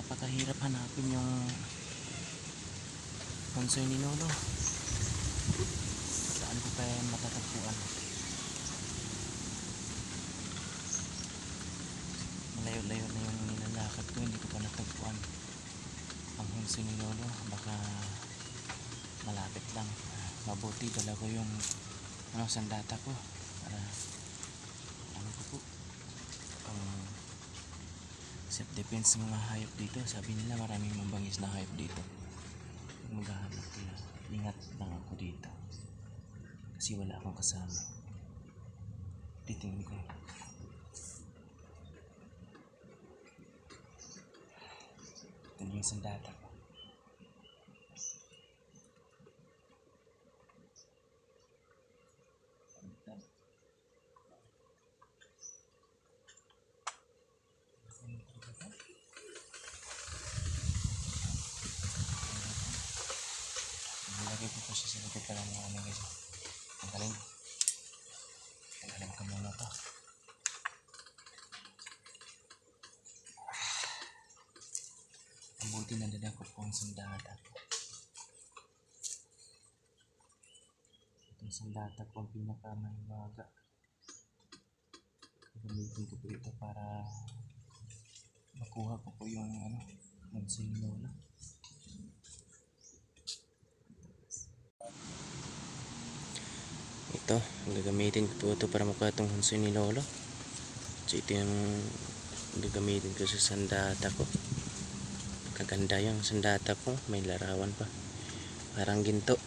napakahirap hanapin yung Honsoy ni Lolo. Saan ko kaya matatagpuan? Malayo-layo na yung nilalakad ko, hindi ko pa natagpuan ang Honsoy ni Lolo. Baka malapit lang. Mabuti dala ko yung sandata ko para ano ko po, self defense ng mga hayop dito. Sabi nila maraming mabangis na hayop dito. Maghahanap kaya ingat lang ako dito kasi wala akong kasama. Titingin ko. Ito yung sandata ko. Nilagay ko po siya sa likod para mga ano guys. Tanggalin ko muna to. Ang buti na dala ko po ang sandata ko. Itong sandata ko ang pinakamahiwaga. Gamitin ko po ito para makuha ko po yung Honsoy ni Lolo. Ito, gagamitin ko po ito para makuha itong Honsoy ni Lolo. So ito yung gagamitin ko sa sandata ko. Kaganda yung sandata ko, may larawan pa, parang ginto.